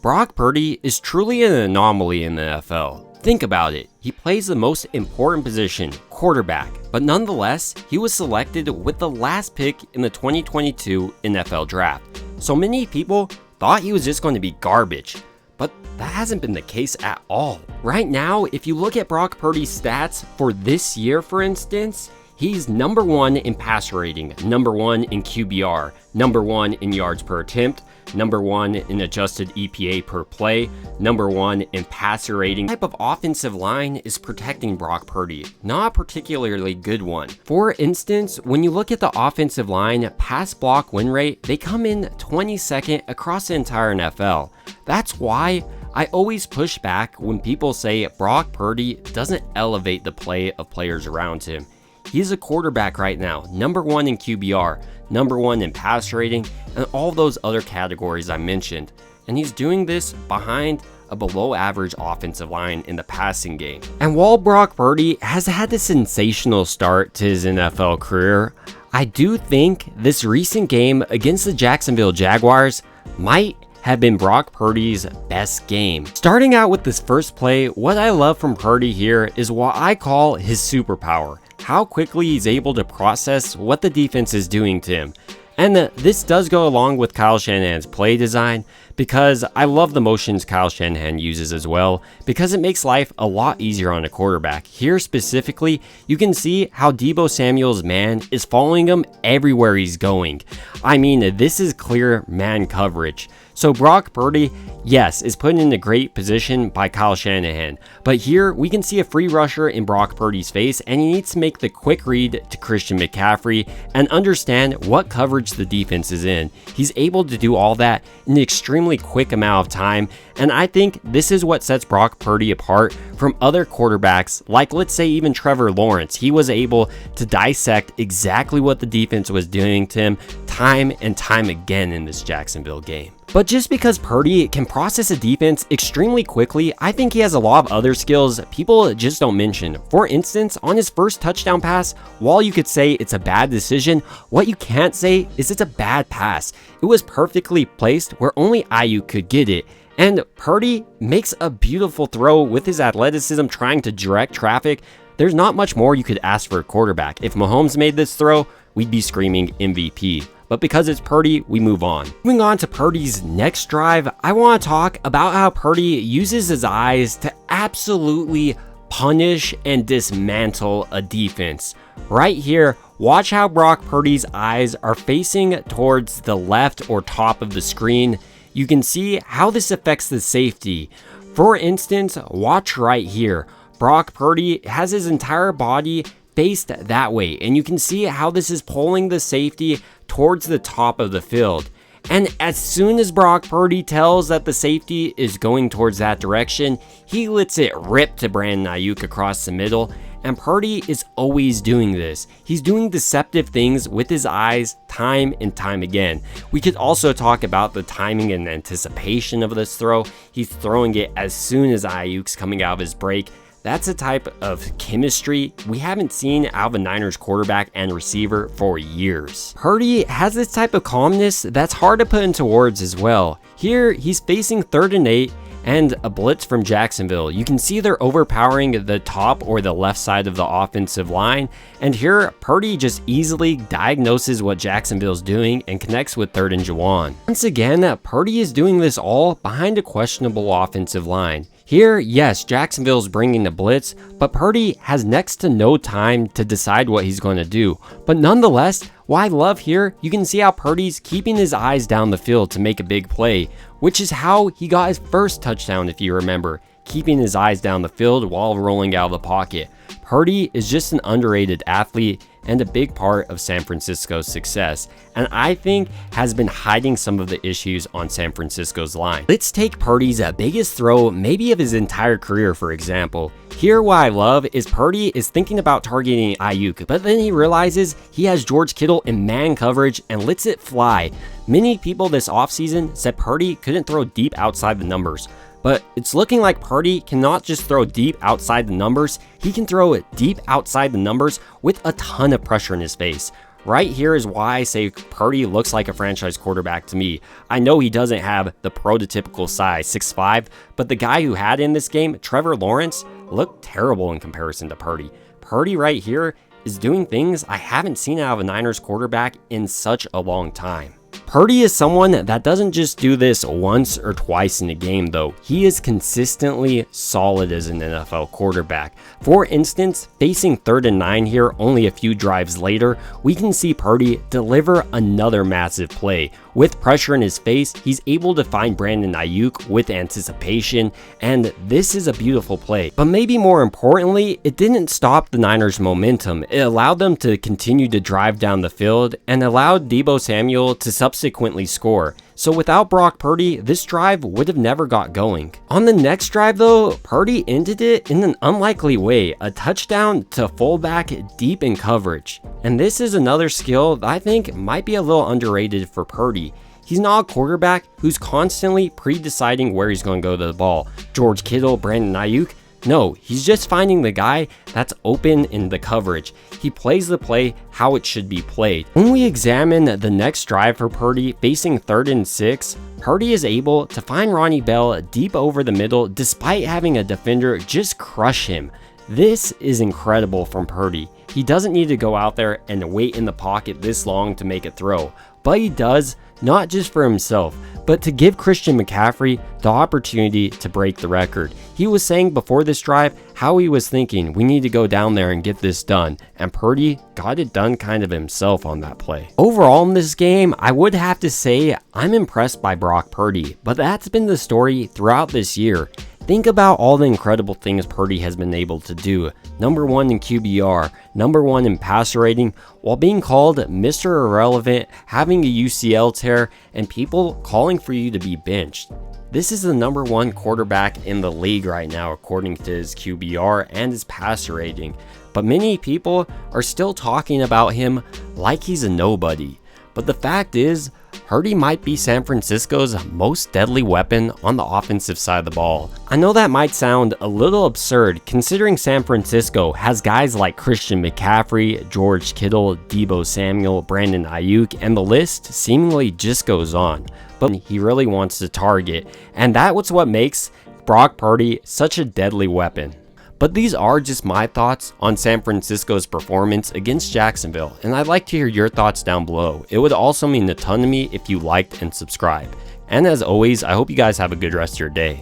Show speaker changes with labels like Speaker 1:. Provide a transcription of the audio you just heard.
Speaker 1: Brock Purdy is truly an anomaly in the NFL. Think about it, he plays the most important position, quarterback, but nonetheless, he was selected with the last pick in the 2022 NFL Draft. So many people thought he was just going to be garbage, but that hasn't been the case at all. Right now, if you look at Brock Purdy's stats for this year, for instance, he's number 1 in passer rating, number 1 in QBR, number 1 in yards per attempt, number 1 in adjusted EPA per play, number 1 in passer rating. What type of offensive line is protecting Brock Purdy? Not a particularly good one. For instance, when you look at the offensive line pass block win rate, they come in 22nd across the entire NFL. That's why I always push back when people say Brock Purdy doesn't elevate the play of players around him. He's a quarterback right now, number 1 in QBR, number 1 in pass rating, and all those other categories I mentioned. And he's doing this behind a below average offensive line in the passing game. And while Brock Purdy has had a sensational start to his NFL career, I do think this recent game against the Jacksonville Jaguars might have been Brock Purdy's best game. Starting out with this first play, what I love from Purdy here is what I call his superpower. How quickly he's able to process what the defense is doing to him. And this does go along with Kyle Shanahan's play design, because I love the motions Kyle Shanahan uses as well, because it makes life a lot easier on a quarterback. Here specifically, you can see how Deebo Samuel's man is following him everywhere he's going. I mean, this is clear man coverage. So Brock Purdy, yes, is put in a great position by Kyle Shanahan, but here we can see a free rusher in Brock Purdy's face, and he needs to make the quick read to Christian McCaffrey and understand what coverage the defense is in. He's able to do all that in an extremely quick amount of time, and I think this is what sets Brock Purdy apart from other quarterbacks, like let's say even Trevor Lawrence. He was able to dissect exactly what the defense was doing to him time and time again in this Jacksonville game. But just because Purdy can process a defense extremely quickly, I think he has a lot of other skills people just don't mention. For instance, on his first touchdown pass, while you could say it's a bad decision, what you can't say is it's a bad pass. It was perfectly placed where only Ayuk could get it. And Purdy makes a beautiful throw with his athleticism trying to direct traffic. There's not much more you could ask for a quarterback. If Mahomes made this throw, we'd be screaming MVP. But because it's Purdy, we move on. Moving on to Purdy's next drive, I want to talk about how Purdy uses his eyes to absolutely punish and dismantle a defense. Right here, watch how Brock Purdy's eyes are facing towards the left or top of the screen. You can see how this affects the safety. For instance, watch right here. Brock Purdy has his entire body faced that way, and you can see how this is pulling the safety towards the top of the field. And as soon as Brock Purdy tells that the safety is going towards that direction, he lets it rip to Brandon Ayuk across the middle. And Purdy is always doing this. He's doing deceptive things with his eyes time and time again. We could also talk about the timing and anticipation of this throw. He's throwing it as soon as Ayuk's coming out of his break. That's a type of chemistry we haven't seen out of a Niners quarterback and receiver for years. Purdy has this type of calmness that's hard to put into words as well. Here, he's facing 3rd and 8 and a blitz from Jacksonville. You can see they're overpowering the top or the left side of the offensive line. And here, Purdy just easily diagnoses what Jacksonville's doing and connects with 3rd and Juwan. Once again, Purdy is doing this all behind a questionable offensive line. Here, yes, Jacksonville's bringing the blitz, but Purdy has next to no time to decide what he's going to do. But nonetheless, what I love here, you can see how Purdy's keeping his eyes down the field to make a big play, which is how he got his first touchdown, if you remember, keeping his eyes down the field while rolling out of the pocket. Purdy is just an underrated athlete and a big part of San Francisco's success, and I think has been hiding some of the issues on San Francisco's line. Let's take Purdy's biggest throw maybe of his entire career, for example. Here, what I love is Purdy is thinking about targeting Ayuk, but then he realizes he has George Kittle in man coverage and lets it fly. Many people this offseason said Purdy couldn't throw deep outside the numbers, but it's looking like Purdy cannot just throw deep outside the numbers, he can throw it deep outside the numbers with a ton of pressure in his face. Right here is why I say Purdy looks like a franchise quarterback to me. I know he doesn't have the prototypical size, 6'5", but the guy who had in this game, Trevor Lawrence, looked terrible in comparison to Purdy. Purdy right here is doing things I haven't seen out of a Niners quarterback in such a long time. Purdy is someone that doesn't just do this once or twice in a game though. He is consistently solid as an NFL quarterback. For instance, facing 3rd and 9 here only a few drives later, we can see Purdy deliver another massive play. With pressure in his face, he's able to find Brandon Ayuk with anticipation, and this is a beautiful play. But maybe more importantly, it didn't stop the Niners' momentum. It allowed them to continue to drive down the field and allowed Deebo Samuel to subsequently score. So without Brock Purdy, this drive would have never got going. On the next drive though, Purdy ended it in an unlikely way, a touchdown to fullback deep in coverage. And this is another skill that I think might be a little underrated for Purdy. He's not a quarterback who's constantly pre-deciding where he's going to go to the ball. George Kittle, Brandon Ayuk, no, he's just finding the guy that's open in the coverage. He plays the play how it should be played. When we examine the next drive for Purdy, facing 3rd and 6, Purdy is able to find Ronnie Bell deep over the middle despite having a defender just crush him. This is incredible from Purdy. He doesn't need to go out there and wait in the pocket this long to make a throw, but he does, not just for himself, but to give Christian McCaffrey the opportunity to break the record. He was saying before this drive how he was thinking, we need to go down there and get this done, and Purdy got it done kind of himself on that play. Overall in this game, I would have to say I'm impressed by Brock Purdy, but that's been the story throughout this year. Think about all the incredible things Purdy has been able to do. Number 1 in QBR, number 1 in passer rating, while being called Mr. Irrelevant, having a UCL tear, and people calling for you to be benched. This is the number 1 quarterback in the league right now according to his QBR and his passer rating. But many people are still talking about him like he's a nobody. But the fact is, Purdy might be San Francisco's most deadly weapon on the offensive side of the ball. I know that might sound a little absurd considering San Francisco has guys like Christian McCaffrey, George Kittle, Deebo Samuel, Brandon Ayuk, and the list seemingly just goes on. But he really wants to target, and that's what makes Brock Purdy such a deadly weapon. But these are just my thoughts on San Francisco's performance against Jacksonville, and I'd like to hear your thoughts down below. It would also mean a ton to me if you liked and subscribed. And as always, I hope you guys have a good rest of your day.